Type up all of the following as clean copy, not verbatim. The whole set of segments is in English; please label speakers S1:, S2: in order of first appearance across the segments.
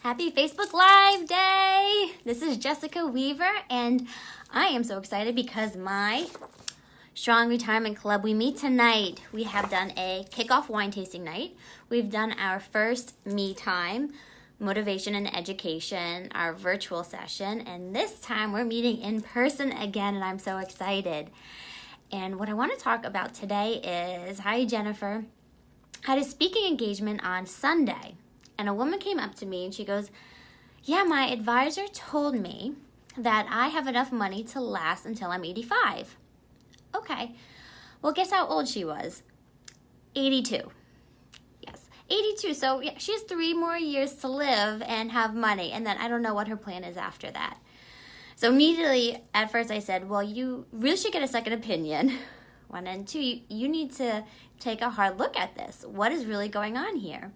S1: Happy Facebook Live Day! This is Jessica Weaver, and I am so excited because my Strong Retirement Club, we meet tonight. We have done a kickoff wine tasting night. We've done our first me time, motivation and education, our virtual session, and this time we're meeting in person again, and I'm so excited. And what I want to talk about today is, hi Jennifer, I had a speaking engagement on Sunday. And a woman came up to me and she goes, yeah, my advisor told me that I have enough money to last until I'm 85. Okay. Well, guess how old she was? 82. Yes, 82. So yeah, she has 3 more years to live and have money. And then I don't know what her plan is after that. So immediately at first I said, well, you really should get a second opinion. 1 and 2, you need to take a hard look at this. What is really going on here?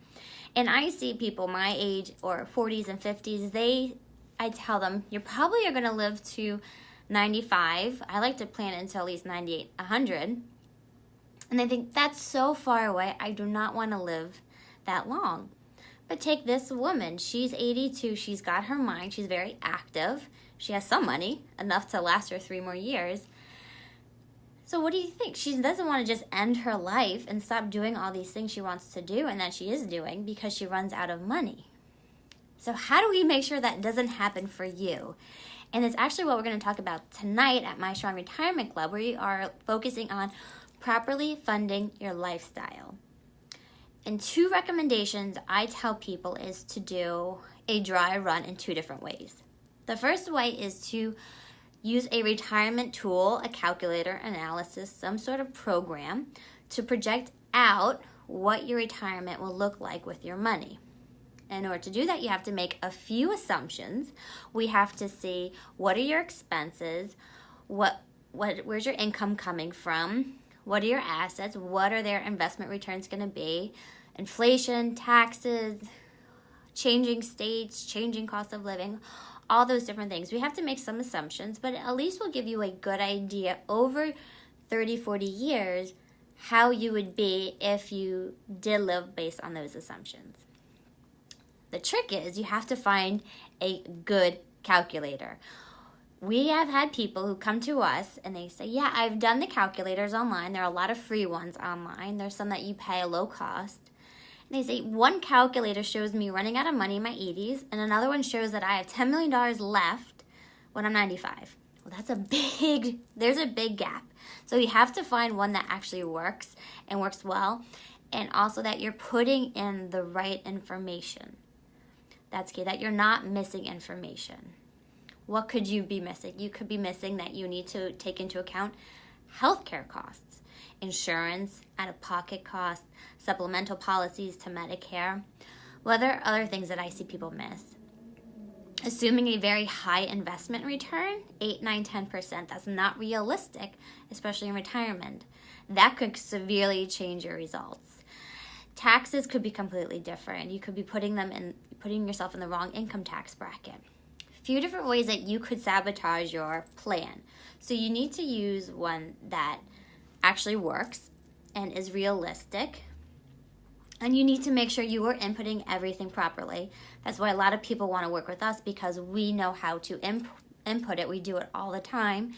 S1: And I see people my age or 40s and 50s, I tell them, you probably are going to live to 95. I like to plan until at least 98, 100. And they think, that's so far away. I do not want to live that long. But take this woman. She's 82. She's got her mind. She's very active. She has some money, enough to last her 3 more years. So what do you think? She doesn't want to just end her life and stop doing all these things she wants to do and that she is doing because she runs out of money. So how do we make sure that doesn't happen for you? And it's actually what we're going to talk about tonight at my Strong Retirement Club, where we are focusing on properly funding your lifestyle. And 2 recommendations I tell people is to do a dry run in 2 different ways. The first way is to use a retirement tool, a calculator, analysis, some sort of program to project out what your retirement will look like with your money. In order to do that, you have to make a few assumptions. We have to see, what are your expenses, where's your income coming from, what are your assets, what are their investment returns going to be, inflation, taxes, changing states, changing cost of living, all those different things. We have to make some assumptions, but at least we'll give you a good idea over 30, 40 years how you would be if you did live based on those assumptions. The trick is you have to find a good calculator. We have had people who come to us and they say, yeah, I've done the calculators online. There are a lot of free ones online. There's some that you pay a low cost. They say one calculator shows me running out of money in my 80s, and another one shows that I have $10 million left when I'm 95. Well, there's a big gap. So you have to find one that actually works and works well, and also that you're putting in the right information. That's key, that you're not missing information. What could you be missing? You could be missing that you need to take into account healthcare costs, insurance, out-of-pocket costs, supplemental policies to Medicare. What are other things that I see people miss? Assuming a very high investment return, 8, 9, 10%, that's not realistic, especially in retirement. That could severely change your results. Taxes could be completely different. You could be putting yourself in the wrong income tax bracket. A few different ways that you could sabotage your plan. So you need to use one that actually works and is realistic. And you need to make sure you are inputting everything properly. That's why a lot of people want to work with us, because we know how to input it. We do it all the time.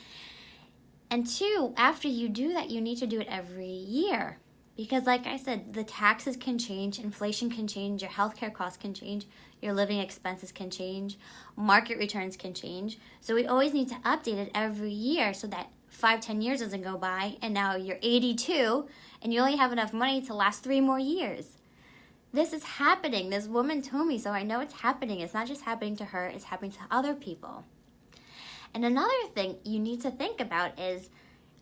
S1: And 2, after you do that, you need to do it every year. Because like I said, the taxes can change, inflation can change, your healthcare costs can change, your living expenses can change, market returns can change. So we always need to update it every year so that 5, 10 years doesn't go by and now you're 82 and you only have enough money to last 3 more years. This is happening. This woman told me, so I know it's happening. It's not just happening to her, it's happening to other people. And another thing you need to think about is,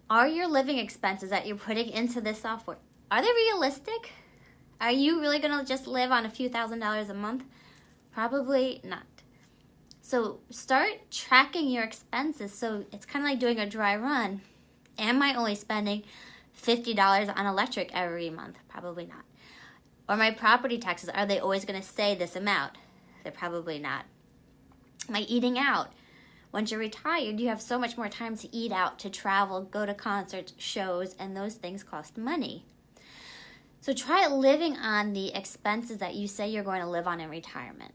S1: are your living expenses that you're putting into this software, are they realistic? Are you really going to just live on a few $1,000s a month? Probably not. So start tracking your expenses. So it's kind of like doing a dry run. Am I only spending $50 on electric every month? Probably not. Or my property taxes, are they always going to stay this amount? They're probably not. Am I eating out? Once you're retired, you have so much more time to eat out, to travel, go to concerts, shows, and those things cost money. So try living on the expenses that you say you're going to live on in retirement.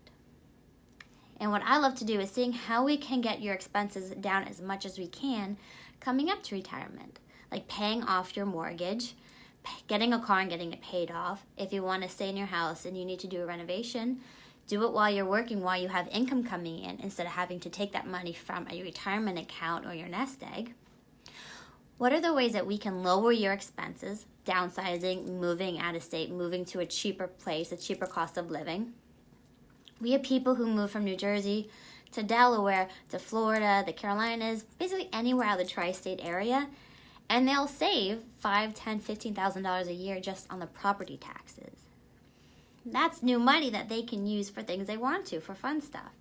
S1: And what I love to do is seeing how we can get your expenses down as much as we can coming up to retirement. Like paying off your mortgage, getting a car and getting it paid off. If you want to stay in your house and you need to do a renovation, do it while you're working, while you have income coming in, instead of having to take that money from a retirement account or your nest egg. What are the ways that we can lower your expenses, downsizing, moving out of state, moving to a cheaper place, a cheaper cost of living? We have people who move from New Jersey to Delaware, to Florida, the Carolinas, basically anywhere out of the tri-state area, and they'll save $5,000, $10,000, $15,000 a year just on the property taxes. That's new money that they can use for things they want to, for fun stuff.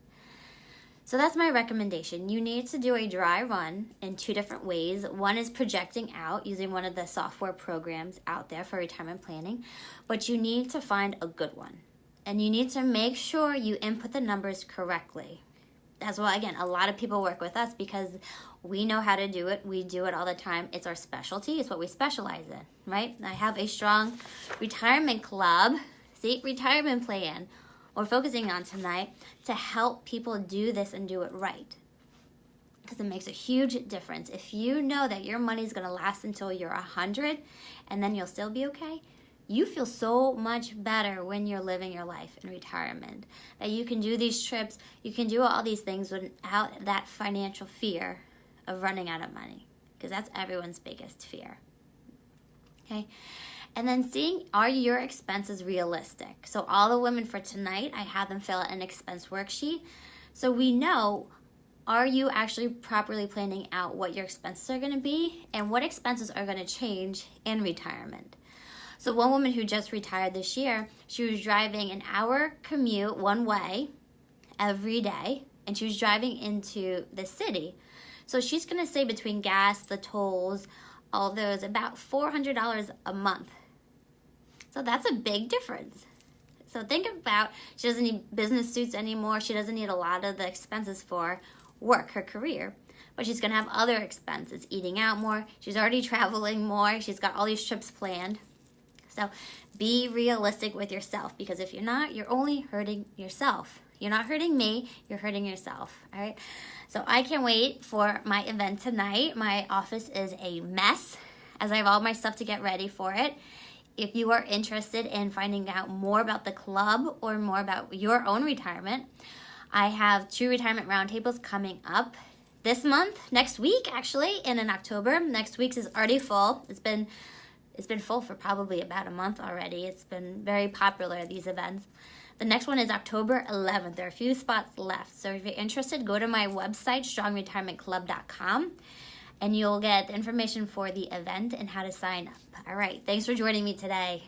S1: So that's my recommendation. You need to do a dry run in 2 different ways. One is projecting out using one of the software programs out there for retirement planning, but you need to find a good one. And you need to make sure you input the numbers correctly. As well, again, a lot of people work with us because we know how to do it. We do it all the time. It's our specialty. It's what we specialize in, right? I have a strong retirement club. See, retirement plan we're focusing on tonight to help people do this and do it right. Because it makes a huge difference. If you know that your money is going to last until you're 100 and then you'll still be okay, you feel so much better when you're living your life in retirement. That you can do these trips, you can do all these things without that financial fear of running out of money. Because that's everyone's biggest fear. Okay? And then seeing, are your expenses realistic? So all the women for tonight, I had them fill out an expense worksheet. So we know, are you actually properly planning out what your expenses are going to be and what expenses are going to change in retirement? So one woman who just retired this year, she was driving an hour commute one way every day, and she was driving into the city. So she's going to save between gas, the tolls, all those, about $400 a month. So that's a big difference. So think about, she doesn't need business suits anymore. She doesn't need a lot of the expenses for work, her career. But she's going to have other expenses, eating out more. She's already traveling more. She's got all these trips planned. So be realistic with yourself, because if you're not, you're only hurting yourself. You're not hurting me, you're hurting yourself, all right? So I can't wait for my event tonight. My office is a mess as I have all my stuff to get ready for it. If you are interested in finding out more about the club or more about your own retirement, I have 2 retirement roundtables coming up this month, next week actually, and in October. Next week's is already full. It's been full for probably about a month already. It's been very popular, these events. The next one is October 11th. There are a few spots left. So if you're interested, go to my website, strongretirementclub.com, and you'll get the information for the event and how to sign up. All right. Thanks for joining me today.